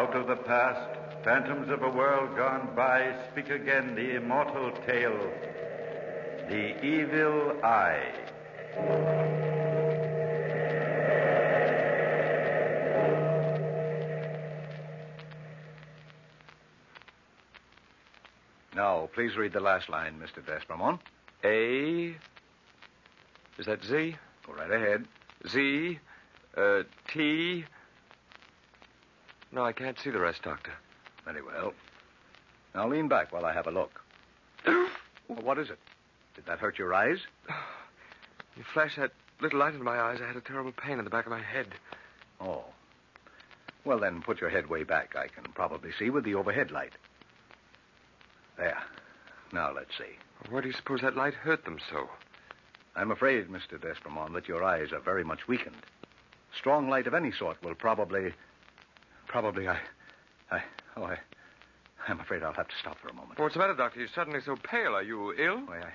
Out of the past, phantoms of a world gone by speak again the immortal tale, The Evil Eye. Now, please read the last line, Mr. Despermont. A. Is that Z? Go right ahead. Z. T. No, I can't see the rest, Doctor. Very well. Now lean back while I have a look. Well, what is it? Did that hurt your eyes? You flashed that little light into my eyes. I had a terrible pain in the back of my head. Oh. Well, then, put your head way back. I can probably see with the overhead light. There. Now, let's see. Why do you suppose that light hurt them so? I'm afraid, Mr. Despermont, that your eyes are very much weakened. Strong light of any sort will probably, I'm afraid I'll have to stop for a moment. What's the matter, Doctor? You're suddenly so pale. Are you ill? Why,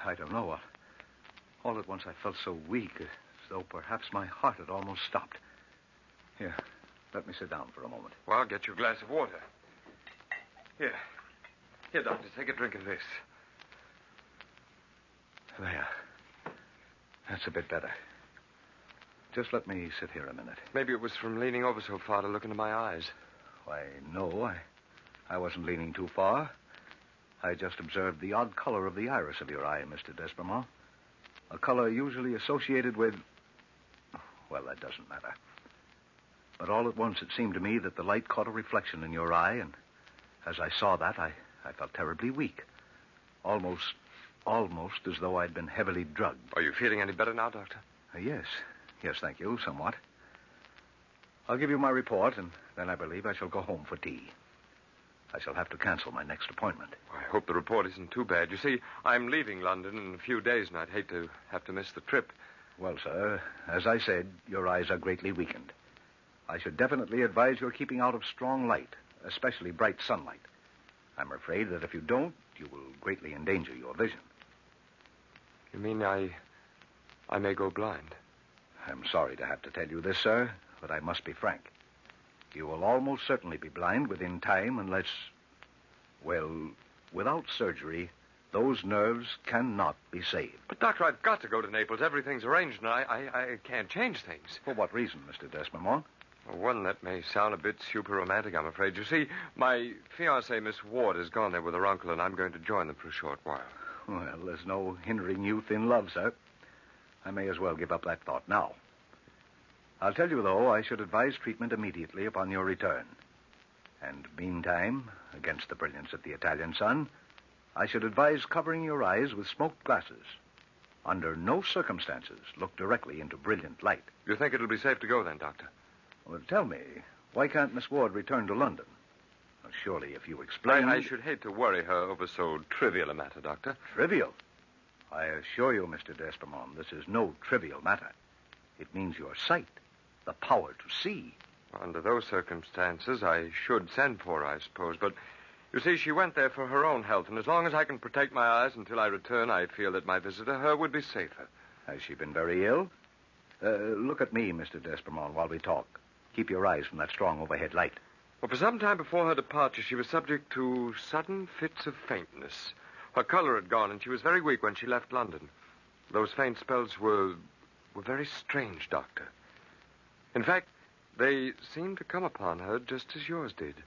I don't know. All at once I felt so weak, as though perhaps my heart had almost stopped. Here, let me sit down for a moment. Well, I'll get you a glass of water. Here, Doctor, take a drink of this. There. That's a bit better. Just let me sit here a minute. Maybe it was from leaning over so far to look into my eyes. Why, no, I wasn't leaning too far. I just observed the odd color of the iris of your eye, Mr. Despermont. A color usually associated with... Well, that doesn't matter. But all at once it seemed to me that the light caught a reflection in your eye, and as I saw that, I felt terribly weak. Almost as though I'd been heavily drugged. Are you feeling any better now, Doctor? Yes. Yes, thank you, somewhat. I'll give you my report, and then I believe I shall go home for tea. I shall have to cancel my next appointment. I hope the report isn't too bad. You see, I'm leaving London in a few days, and I'd hate to have to miss the trip. Well, sir, as I said, your eyes are greatly weakened. I should definitely advise your keeping out of strong light, especially bright sunlight. I'm afraid that if you don't, you will greatly endanger your vision. You mean I may go blind? I'm sorry to have to tell you this, sir, but I must be frank. You will almost certainly be blind within time unless, well, without surgery, those nerves cannot be saved. But, Doctor, I've got to go to Naples. Everything's arranged, and I can't change things. For what reason, Mr. Despermont? Well, one that may sound a bit super romantic, I'm afraid. You see, my fiancée, Miss Ward, has gone there with her uncle, and I'm going to join them for a short while. Well, there's no hindering youth in love, sir. I may as well give up that thought now. I'll tell you, though, I should advise treatment immediately upon your return. And meantime, against the brilliance of the Italian sun, I should advise covering your eyes with smoked glasses. Under no circumstances look directly into brilliant light. You think it'll be safe to go then, Doctor? Well, tell me, why can't Miss Ward return to London? Well, surely if you explain... I should hate to worry her over so trivial a matter, Doctor. Trivial? I assure you, Mr. Despermont, this is no trivial matter. It means your sight, the power to see. Under those circumstances, I should send for her, I suppose. But, you see, she went there for her own health, and as long as I can protect my eyes until I return, I feel that my visit to her would be safer. Has she been very ill? Look at me, Mr. Despermont, while we talk. Keep your eyes from that strong overhead light. Well, for some time before her departure, she was subject to sudden fits of faintness. Her color had gone, and she was very weak when she left London. Those faint spells were very strange, Doctor. In fact, they seemed to come upon her just as yours did.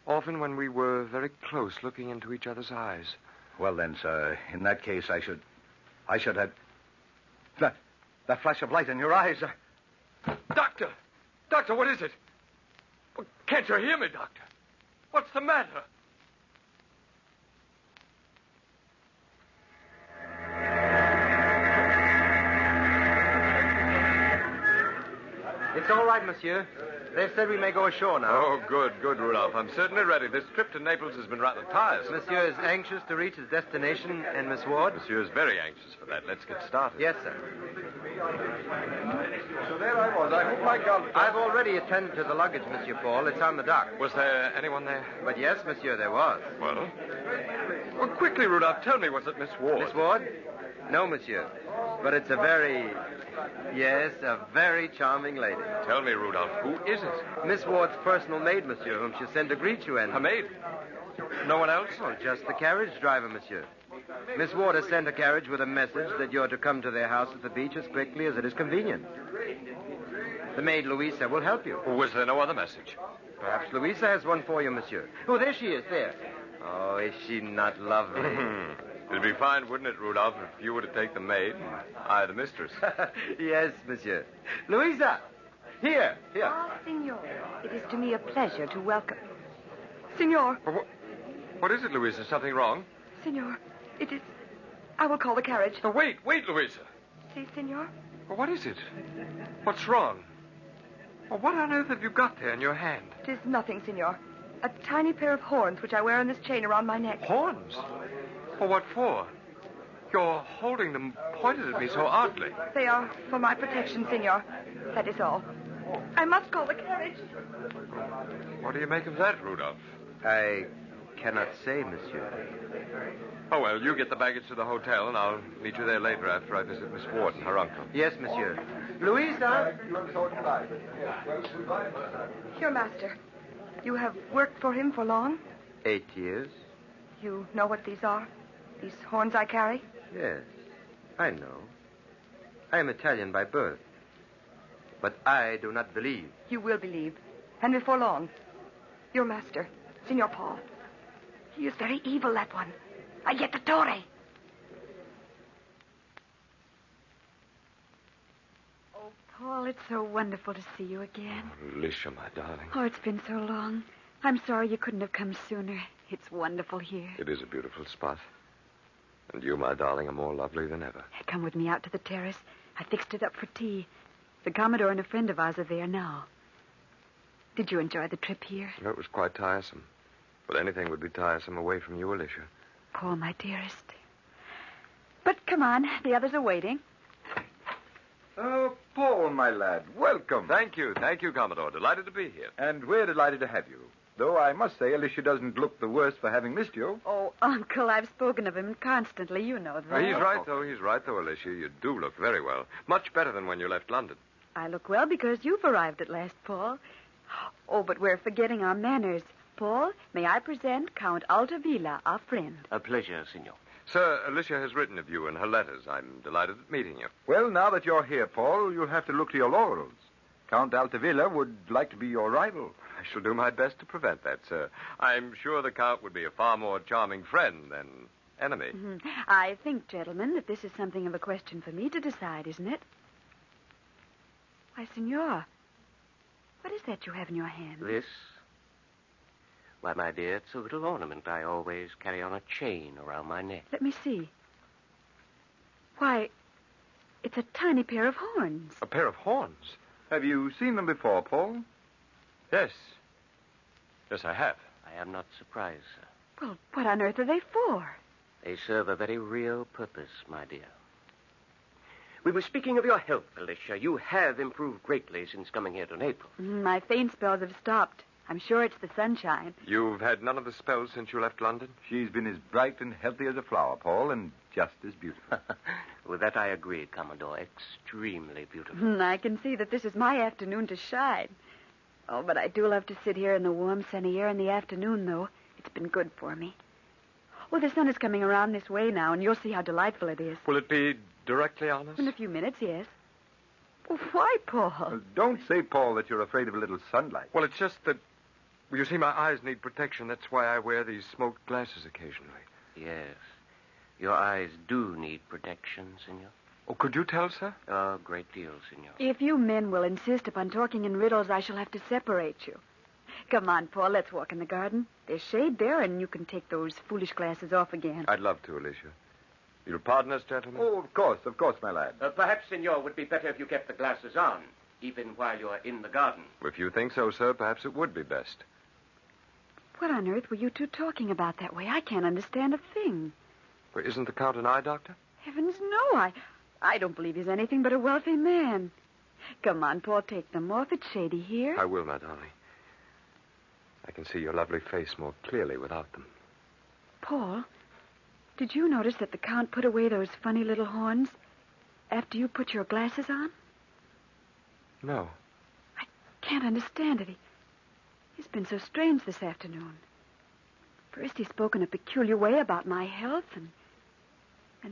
Often when we were very close, looking into each other's eyes. Well, then, sir, in that case, I should have... That flash of light in your eyes... Doctor! Doctor, what is it? Can't you hear me, Doctor? What's the matter? It's all right, monsieur. They've said we may go ashore now. Oh, good, Rudolph. I'm certainly ready. This trip to Naples has been rather tiresome. Monsieur is anxious to reach his destination, and Miss Ward? Monsieur is very anxious for that. Let's get started. Yes, sir. So there I was. I hope my golf... I've already attended to the luggage, Monsieur Paul. It's on the dock. Was there anyone there? But yes, monsieur, there was. Well, quickly, Rudolph, tell me, was it Miss Ward? Miss Ward? No, monsieur. But it's a very charming lady. Tell me, Rudolph, who is it? Miss Ward's personal maid, monsieur, whom she sent to greet you and... A maid? No one else? Oh, just the carriage driver, monsieur. Miss Ward has sent a carriage with a message that you're to come to their house at the beach as quickly as it is convenient. The maid, Louisa, will help you. Was there no other message? Perhaps Louisa has one for you, monsieur. Oh, there she is, there. Oh, is she not lovely? It'd be fine, wouldn't it, Rudolph, if you were to take the maid and I the mistress? Yes, monsieur. Louisa! Here. Ah, Signor, it is to me a pleasure to welcome. Signor, What is it, Louisa? Something wrong? Signor, it is... I will call the carriage. Oh, wait, Louisa. Si, Signor? Well, what is it? What's wrong? Well, what on earth have you got there in your hand? It is nothing, Signor. A tiny pair of horns which I wear on this chain around my neck. Horns? Well, what for? You're holding them pointed at me so oddly. They are for my protection, Signor. That is all. I must call the carriage. What do you make of that, Rudolph? I cannot say, monsieur. Oh, well, you get the baggage to the hotel, and I'll meet you there later after I visit Miss Ward and her uncle. Yes, monsieur. Louisa! Your master. You have worked for him for long? 8 years? You know what these are? These horns I carry? Yes, I know. I am Italian by birth. But I do not believe. You will believe. And before long. Your master, Signor Paul. He is very evil, that one. A jettatore. Oh, Paul, it's so wonderful to see you again. Oh, Alicia, my darling. Oh, it's been so long. I'm sorry you couldn't have come sooner. It's wonderful here. It is a beautiful spot. And you, my darling, are more lovely than ever. Come with me out to the terrace. I fixed it up for tea. The Commodore and a friend of ours are there now. Did you enjoy the trip here? No, it was quite tiresome. But anything would be tiresome away from you, Alicia. Paul, my dearest. But come on, the others are waiting. Oh, Paul, my lad, welcome. Thank you, Commodore. Delighted to be here. And we're delighted to have you. Though I must say Alicia doesn't look the worse for having missed you. Oh, Uncle, I've spoken of him constantly. You know that. He's right, though, Alicia. You do look very well. Much better than when you left London. I look well because you've arrived at last, Paul. Oh, but we're forgetting our manners. Paul, may I present Count Altavilla, our friend. A pleasure, Signor. Sir, Alicia has written of you in her letters. I'm delighted at meeting you. Well, now that you're here, Paul, you'll have to look to your laurels. Count Altavilla would like to be your rival. I shall do my best to prevent that, sir. I'm sure the Count would be a far more charming friend than enemy. Mm-hmm. I think, gentlemen, that this is something of a question for me to decide, isn't it? Why, Signor, what is that you have in your hand? This? Why, my dear, it's a little ornament I always carry on a chain around my neck. Let me see. Why, it's a tiny pair of horns. A pair of horns? Have you seen them before, Paul? Yes. Yes, I have. I am not surprised, sir. Well, what on earth are they for? They serve a very real purpose, my dear. We were speaking of your health, Alicia. You have improved greatly since coming here to Naples. My faint spells have stopped. I'm sure it's the sunshine. You've had none of the spells since you left London? She's been as bright and healthy as a flower, Paul, and just as beautiful. With that I agree, Commodore. Extremely beautiful. I can see that this is my afternoon to shine. Oh, but I do love to sit here in the warm, sunny air in the afternoon, though. It's been good for me. Oh, the sun is coming around this way now, and you'll see how delightful it is. Will it be directly on us? In a few minutes, yes. Well, why, Paul? Well, don't say, Paul, that you're afraid of a little sunlight. Well, it's just that... Well, you see, my eyes need protection. That's why I wear these smoked glasses occasionally. Yes. Your eyes do need protection, Senor. Oh, could you tell, sir? A great deal, Senor. If you men will insist upon talking in riddles, I shall have to separate you. Come on, Paul, let's walk in the garden. There's shade there, and you can take those foolish glasses off again. I'd love to, Alicia. You'll pardon us, gentlemen? Oh, of course, my lad. Perhaps, Senor, would be better if you kept the glasses on, even while you're in the garden. If you think so, sir, perhaps it would be best. What on earth were you two talking about that way? I can't understand a thing. Well, isn't the Count an eye doctor? Heavens, no. I don't believe he's anything but a wealthy man. Come on, Paul, take them off. It's shady here. I will, my darling. I can see your lovely face more clearly without them. Paul, Did you notice that the Count put away those funny little horns after you put your glasses on? No. I can't understand it. He's been so strange this afternoon. First he spoke in a peculiar way about my health, and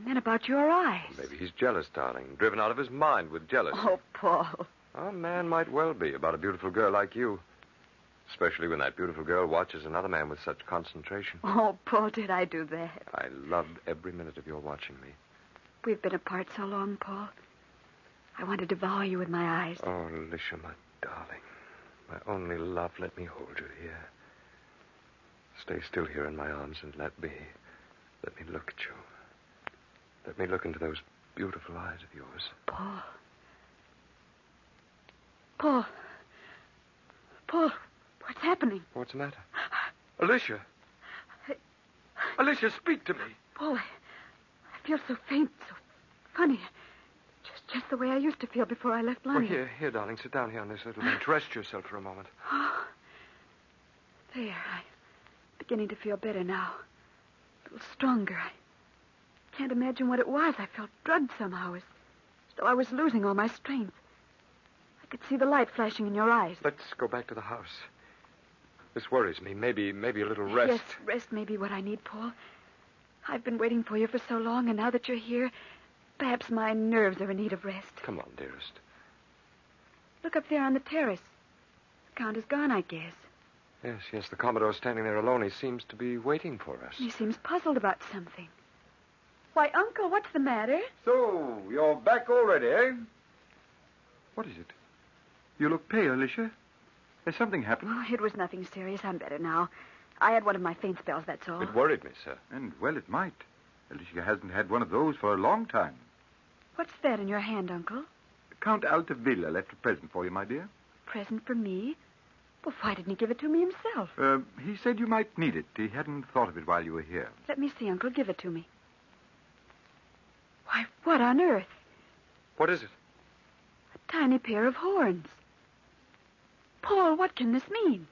then about your eyes. Maybe he's jealous, darling. Driven out of his mind with jealousy. Oh, Paul. A man might well be about a beautiful girl like you. Especially when that beautiful girl watches another man with such concentration. Oh, Paul, did I do that? I loved every minute of your watching me. We've been apart so long, Paul. I want to devour you with my eyes. Oh, Alicia, my darling. My only love, let me hold you here. Stay still here in my arms and let me look at you. Let me look into those beautiful eyes of yours. Paul. Paul. Paul, what's happening? What's the matter? Alicia. Alicia, speak to me. Paul, I feel so faint, so funny. Just the way I used to feel before I left London. Well, here, darling. Sit down here on this little bench. Rest yourself for a moment. Oh, there. I'm beginning to feel better now. A little stronger. I can't imagine what it was. I felt drugged somehow, as though I was losing all my strength. I could see the light flashing in your eyes. Let's go back to the house. This worries me. Maybe a little rest. Yes, rest may be what I need, Paul. I've been waiting for you for so long, and now that you're here, perhaps my nerves are in need of rest. Come on, dearest. Look up there on the terrace. The Count is gone, I guess. Yes, the Commodore's standing there alone. He seems to be waiting for us. He seems puzzled about something. Why, Uncle, what's the matter? So, you're back already, eh? What is it? You look pale, Alicia. Has something happened? Oh, it was nothing serious. I'm better now. I had one of my faint spells, that's all. It worried me, sir. And, well, it might. Alicia hasn't had one of those for a long time. What's that in your hand, Uncle? Count Altavilla left a present for you, my dear. Present for me? Well, why didn't he give it to me himself? He said you might need it. He hadn't thought of it while you were here. Let me see, Uncle. Give it to me. Why, what on earth? What is it? A tiny pair of horns. Paul, what can this mean?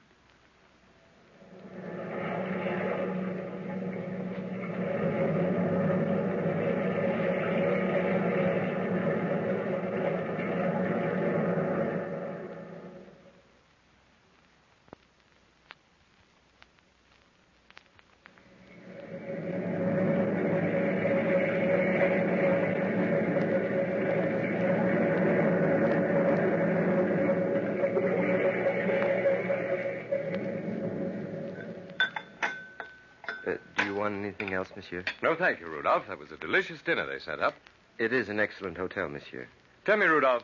Anything else, monsieur? No, thank you, Rudolph. That was a delicious dinner they sent up. It is an excellent hotel, monsieur. Tell me, Rudolph,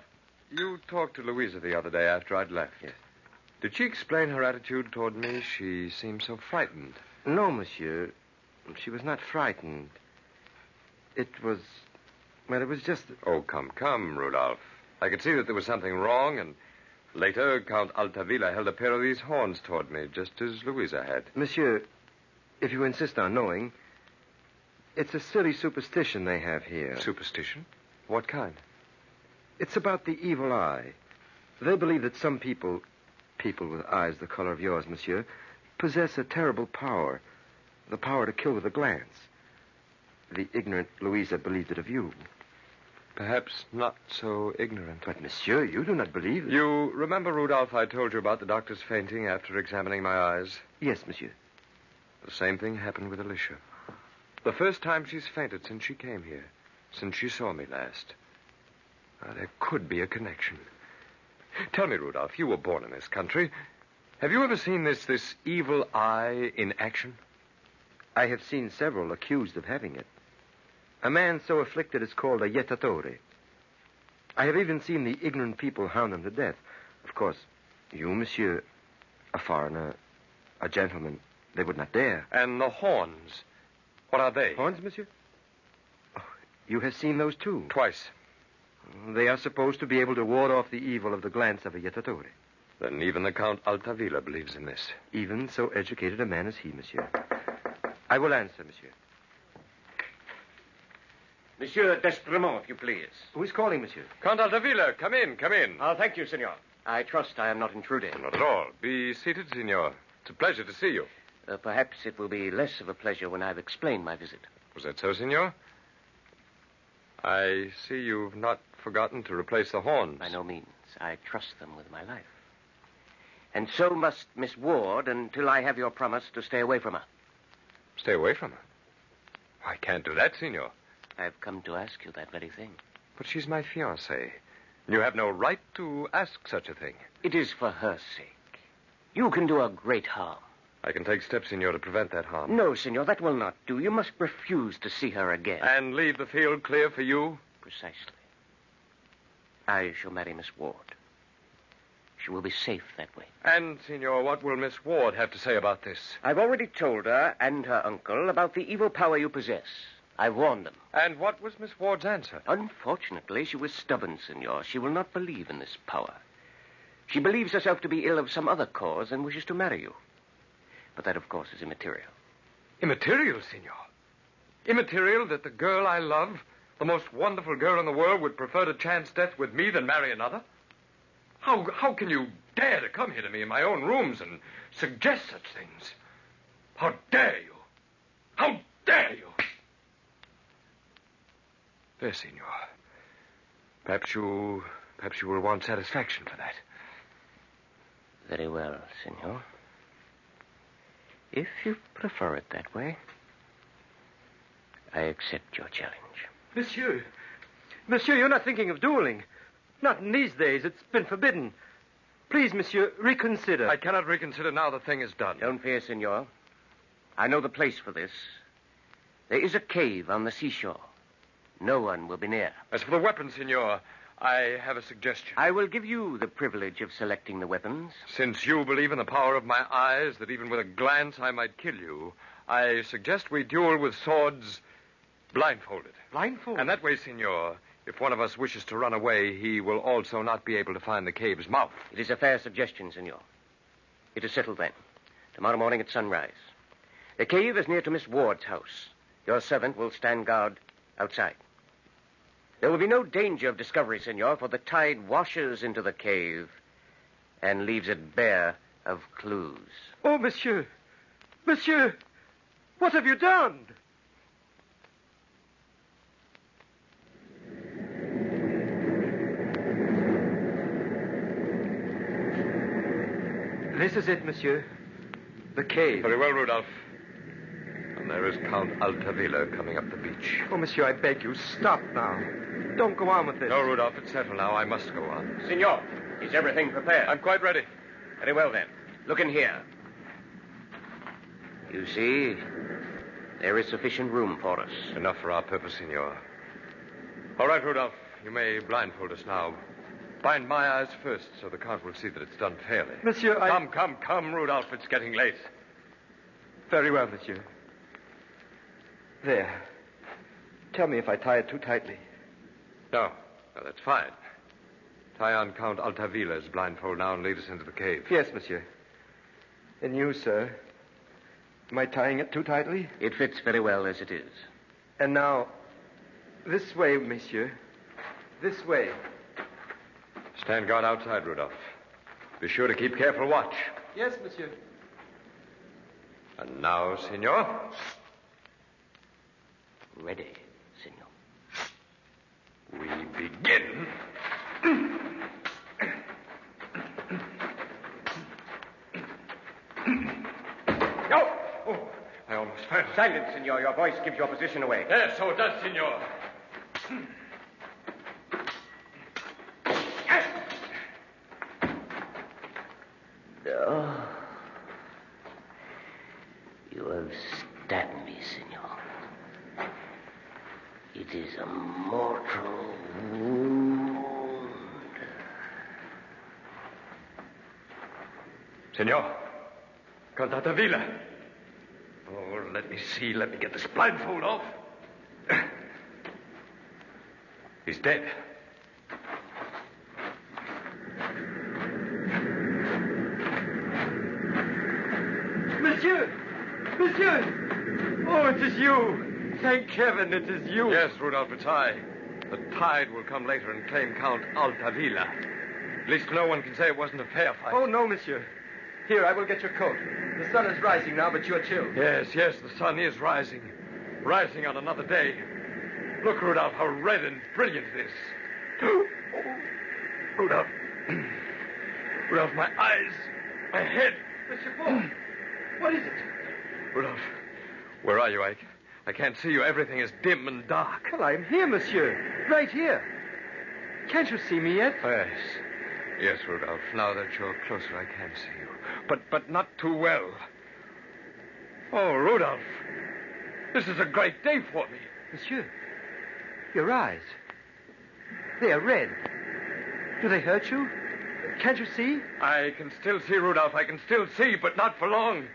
you talked to Louisa the other day after I'd left. Yes. Did she explain her attitude toward me? She seemed so frightened. No, monsieur. She was not frightened. It was just... Oh, come, Rudolph. I could see that there was something wrong, and later Count Altavilla held a pair of these horns toward me, just as Louisa had. Monsieur, if you insist on knowing, it's a silly superstition they have here. Superstition? What kind? It's about the evil eye. They believe that some people with eyes the color of yours, monsieur, possess a terrible power, the power to kill with a glance. The ignorant Louisa believed it of you. Perhaps not so ignorant. But, monsieur, you do not believe it. You remember, Rudolph, I told you about the doctor's fainting after examining my eyes? Yes, monsieur. The same thing happened with Alicia. The first time she's fainted since she came here, since she saw me last. Now, there could be a connection. Tell me, Rudolph, you were born in this country. Have you ever seen this evil eye in action? I have seen several accused of having it. A man so afflicted is called a jettatore. I have even seen the ignorant people hound him to death. Of course, you, monsieur, a foreigner, a gentleman, they would not dare. And the horns, what are they? Horns, monsieur? Oh, you have seen those, too? Twice. They are supposed to be able to ward off the evil of the glance of a jettatore. Then even the Count Altavilla believes in this. Even so educated a man as he, monsieur. I will answer, monsieur. Monsieur D'Espremont, if you please. Who is calling, monsieur? Count Altavilla, come in. Thank you, senor. I trust I am not intruding. Not at all. Be seated, senor. It's a pleasure to see you. Perhaps it will be less of a pleasure when I've explained my visit. Was that so, senor? I see you've not forgotten to replace the horns. By no means. I trust them with my life. And so must Miss Ward until I have your promise to stay away from her. Stay away from her? I can't do that, senor. I've come to ask you that very thing. But she's my fiancée. You have no right to ask such a thing. It is for her sake. You can do her great harm. I can take steps, senor, to prevent that harm. No, senor, that will not do. You must refuse to see her again. And leave the field clear for you? Precisely. I shall marry Miss Ward. She will be safe that way. And, senor, what will Miss Ward have to say about this? I've already told her and her uncle about the evil power you possess. I've warned them. And what was Miss Ward's answer? Unfortunately, she was stubborn, senor. She will not believe in this power. She believes herself to be ill of some other cause and wishes to marry you. But that, of course, is immaterial. Immaterial, senor? Immaterial that the girl I love, the most wonderful girl in the world, would prefer to chance death with me than marry another? How can you dare to come here to me in my own rooms and suggest such things? How dare you? How dare you? There, senor. Perhaps you will want satisfaction for that. Very well, senor. If you prefer it that way, I accept your challenge. Monsieur, you're not thinking of dueling. Not in these days. It's been forbidden. Please, monsieur, reconsider. I cannot reconsider now the thing is done. Don't fear, senor. I know the place for this. There is a cave on the seashore. No one will be near. As for the weapon, senor, I have a suggestion. I will give you the privilege of selecting the weapons. Since you believe in the power of my eyes, that even with a glance I might kill you, I suggest we duel with swords blindfolded. Blindfolded? And that way, senor, if one of us wishes to run away, he will also not be able to find the cave's mouth. It is a fair suggestion, senor. It is settled then. Tomorrow morning at sunrise. The cave is near to Miss Ward's house. Your servant will stand guard outside. There will be no danger of discovery, senor, for the tide washes into the cave and leaves it bare of clues. Oh, monsieur. Monsieur, what have you done? This is it, monsieur. The cave. Very well, Rudolph. And there is Count Altavilla coming up the beach. Oh, monsieur, I beg you, stop now. Don't go on with this. No, Rudolph, it's settled now. I must go on. Senor, is everything prepared? I'm quite ready. Very well, then. Look in here. You see, there is sufficient room for us. Enough for our purpose, senor. All right, Rudolph, you may blindfold us now. Bind my eyes first so the Count will see that it's done fairly. Monsieur, Come, Rudolph. It's getting late. Very well, monsieur. There. Tell me if I tie it too tightly. No, that's fine. Tie on Count Altavilla's blindfold now and lead us into the cave. Yes, monsieur. And you, sir? Am I tying it too tightly? It fits very well as it is. And now, this way, monsieur. This way. Stand guard outside, Rudolph. Be sure to keep careful watch. Yes, monsieur. And now, senor. Ready, senor. We begin. No! Oh, I almost fell. Silence, senor. Your voice gives your position away. Yes, so it does, senor. Oh. You have stabbed me, senor. It is a mortal wound. Senor. Count Altavilla. Oh, let me see. Let me get this blindfold off. He's dead. Monsieur! Oh, it is you. Thank heaven it is you. Yes, Rudolph, it's I. The tide will come later and claim Count Altavilla. At least no one can say it wasn't a fair fight. Oh, no, monsieur. Here, I will get your coat. The sun is rising now, but you're chilled. Yes, the sun is rising. rising on another day. Look, Rudolph, how red and brilliant it is. Oh, Rudolph. Rudolph, my eyes, my head. Monsieur Paul, what is it? Rudolph, where are you? I can't see you. Everything is dim and dark. Well, I'm here, monsieur. Right here. Can't you see me yet? Yes. Yes, Rudolph. Now that you're closer, I can see you. But not too well. Oh, Rudolph. This is a great day for me. Monsieur, your eyes. They are red. Do they hurt you? Can't you see? I can still see, Rudolph. I can still see, but not for long.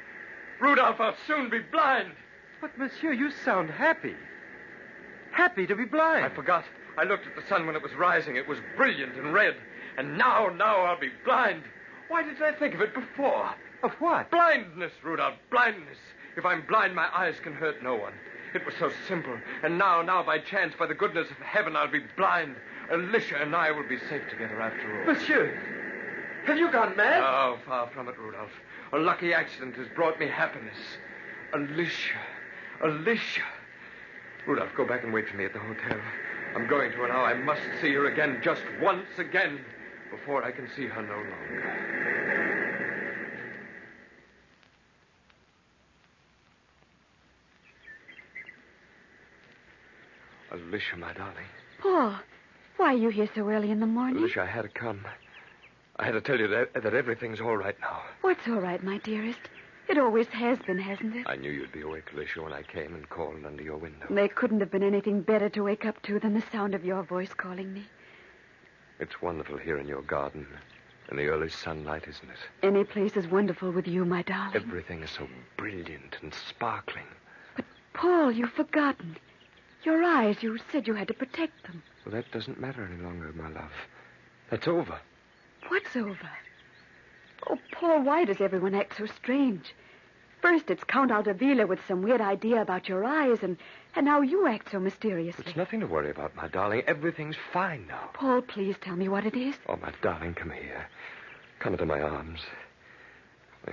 Rudolph, I'll soon be blind. But, monsieur, you sound happy. Happy to be blind. I forgot. I looked at the sun when it was rising. It was brilliant and red. And now I'll be blind. Why didn't I think of it before? Of what? Blindness, Rudolph, blindness. If I'm blind, my eyes can hurt no one. It was so simple. And now, by chance, by the goodness of heaven, I'll be blind. Alicia and I will be safe together after all. Monsieur, have you gone mad? Oh, far from it, Rudolph. A lucky accident has brought me happiness. Alicia. Rudolph, go back and wait for me at the hotel. I'm going to her now. I must see her again, just once again, before I can see her no longer. Alicia, my darling. Paul, why are you here so early in the morning? Alicia, I had to come. I had to tell you that everything's all right now. What's all right, my dearest? It always has been, hasn't it? I knew you'd be awake, Alicia, when I came and called under your window. There couldn't have been anything better to wake up to than the sound of your voice calling me. It's wonderful here in your garden, in the early sunlight, isn't it? Any place is wonderful with you, my darling. Everything is so brilliant and sparkling. But, Paul, you've forgotten. Your eyes, you said you had to protect them. Well, that doesn't matter any longer, my love. That's over. What's over? Oh, Paul, why does everyone act so strange? First, it's Count Aldavila with some weird idea about your eyes, and now you act so mysteriously. It's nothing to worry about, my darling. Everything's fine now. Paul, please tell me what it is. Oh, my darling, come here. Come into my arms.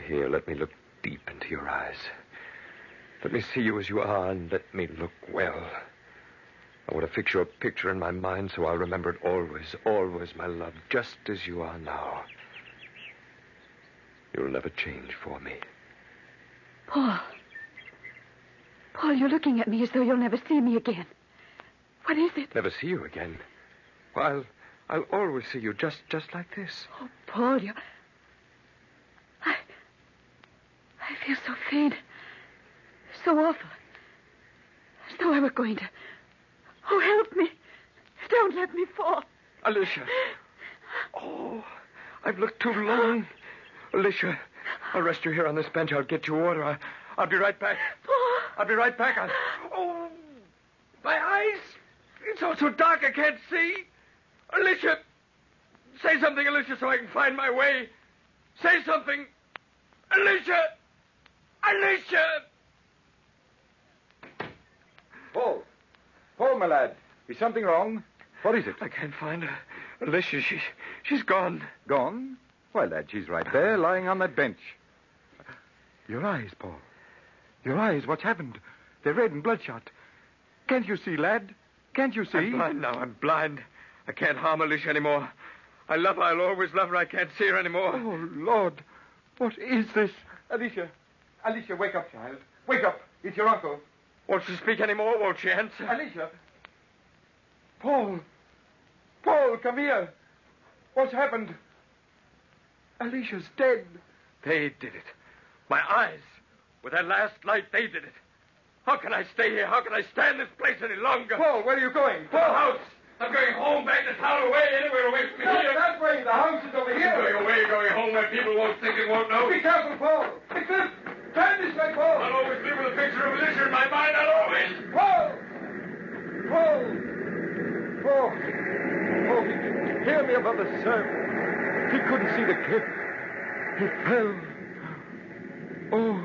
Here, let me look deep into your eyes. Let me see you as you are, and let me look well. I want to fix your picture in my mind so I'll remember it always, always, my love, just as you are now. You'll never change for me. Paul, you're looking at me as though you'll never see me again. What is it? Never see you again? Well, I'll always see you just like this. Oh, Paul, I feel so faint, so awful, as though I were going to... Oh, help me. Don't let me fall. Alicia. Oh, I've looked too long. Alicia, I'll rest you here on this bench. I'll get you water. I'll be right back. Paul. I'll be right back. Oh, my eyes. It's all so dark I can't see. Alicia. Say something, Alicia, so I can find my way. Say something. Alicia. Paul, my lad. Is something wrong? What is it? I can't find her. Alicia, she's gone. Gone? Why, lad, she's right there, lying on that bench. Your eyes, Paul. Your eyes, what's happened? They're red and bloodshot. Can't you see, lad? Can't you see? I'm blind now. I'm blind. I can't harm Alicia anymore. I love her. I'll always love her. I can't see her anymore. Oh, Lord. What is this? Alicia, wake up, child. Wake up. It's your uncle. Won't she speak anymore? Won't she answer? Alicia. Paul, come here. What's happened? Alicia's dead. They did it. My eyes. With that last light, they did it. How can I stay here? How can I stand this place any longer? Paul, where are you going? To the house. I'm going home, back to town, away, anywhere away from here. That way. The house is over here. Going away, going home where people won't think and won't know. Be careful, Paul. Eclipse. Turn this way, Paul. I'll always live with a picture of Alicia in my mind. I'll always. Paul, hear me above the surf. He couldn't see the cliff. He fell. Oh,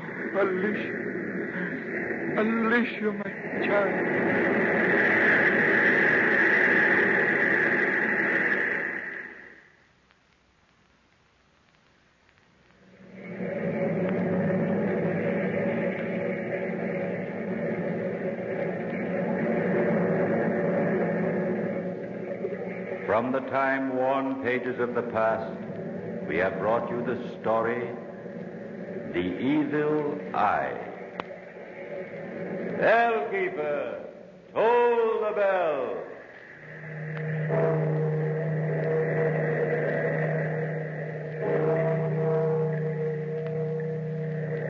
Alicia, my child. From the time-worn pages of the past, we have brought you the story, The Evil Eye. Bellkeeper, toll the bell.